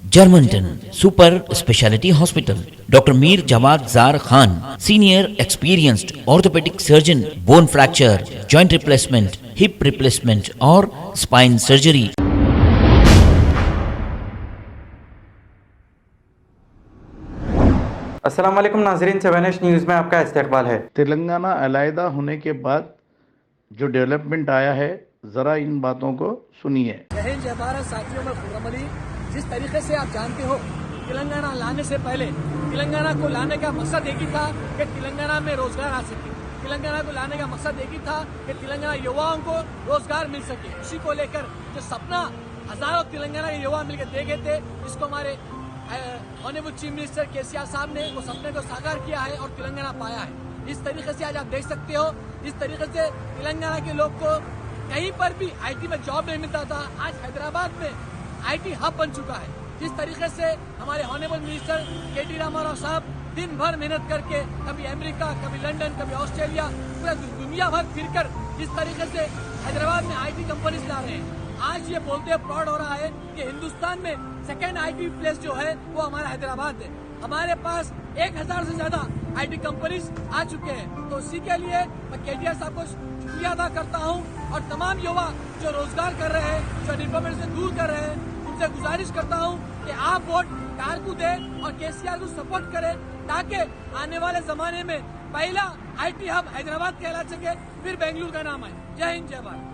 Germanton super speciality hospital, doctor Mir Jawad Zar Khan, senior experienced orthopaedic surgeon, bone fracture, joint replacement, hip replacement और spine surgery. अस्सलाम वालेकुम नाज़रीन, 7H news में आपका इस्तकबाल है। तेलंगाना अलहदा होने के बाद जो डेवलपमेंट आया है, ज़रा इन बातों को सुनिए। जय हिंद, जय भारत साथियों में खुर्रम अली। जिस तरीके से आप जानते हो, तेलंगाना लाने से पहले तेलंगाना को लाने का मकसद एक ही था कि तेलंगाना में रोजगार आ सके। तेलंगाना को लाने का मकसद एक ही था कि तेलंगाना युवाओं को रोजगार मिल सके। उसी को लेकर जो सपना हजारों तेलंगाना के युवा मिलकर देखे थे, इसको हमारे ऑनरेबल चीफ मिनिस्टर केसीआर साहब ने वो सपने को साकार किया है और तेलंगाना पाया है। इस तरीके से आज आप देख सकते हो, इस तरीके से तेलंगाना के लोग को कहीं पर भी आईटी में जॉब नहीं मिलता था, आज हैदराबाद में आईटी हब बन चुका है। जिस तरीके से हमारे ऑनरेबल मिनिस्टर केटी रामाराव साहब दिन भर मेहनत करके कभी अमेरिका, कभी लंदन, कभी ऑस्ट्रेलिया, पूरा दुनिया भर फिरकर इस तरीके से हैदराबाद में आईटी कंपनीज ला रहे हैं। आज ये बोलते हैं, प्राउड हो रहा है कि हिंदुस्तान में सेकेंड आईटी प्लेस जो है वो हमारा हैदराबाद है। हमारे पास 1000 से ज्यादा आईटी कंपनीज आ चुके हैं। तो उसी के लिए मैं केटीआर साहब को शुक्रिया अदा करता हूं और तमाम युवा जो रोजगार कर रहे हैं, जो अनएम्प्लॉयमेंट से दूर कर रहे हैं, उनसे गुजारिश करता हूं कि आप वोट कार को दें और केसीआर को सपोर्ट करें, ताकि आने वाले जमाने में पहला आईटी हब हैदराबाद कहला सके, फिर बेंगलुरु का नाम आए। जय हिंद, जय Bharat.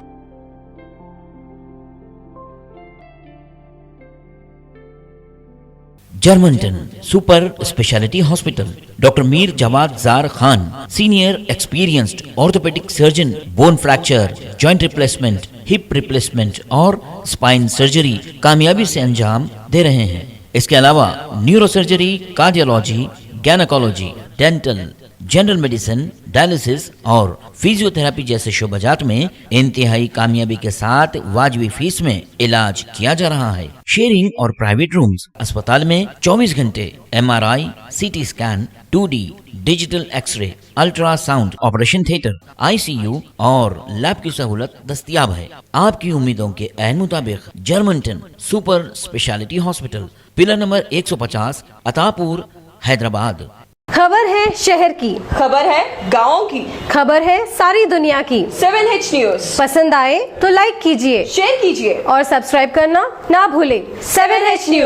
Germanten super speciality hospital, doctor Mir Jawad Zar Khan, senior experienced orthopaedic surgeon, bone fracture, joint replacement, hip replacement और स्पाइन सर्जरी कामयाबी से अंजाम दे रहे हैं। इसके अलावा neuro surgery, cardiology, gynaecology, dental, general medicine, dialysis और फिजियोथेरेपी जैसे शोबाजात में इंतहाई कामयाबी के साथ वाजिबी फीस में इलाज किया जा रहा है। शेयरिंग और प्राइवेट रूम्स, अस्पताल में 24 घंटे MRI, CT scan, 2D digital X-ray, ultrasound, operation theatre, ICU और लैब की सहूलत दस्तयाब है। आपकी उम्मीदों के ऐन मुताबिक Germanten super speciality hospital, pillar number 150, Attapur, Hyderabad. खबर है शहर की, खबर है गाँव की, खबर है सारी दुनिया की। 7H न्यूज़ पसंद आए तो लाइक कीजिए, शेयर कीजिए और सब्सक्राइब करना ना भूलें। 7H news.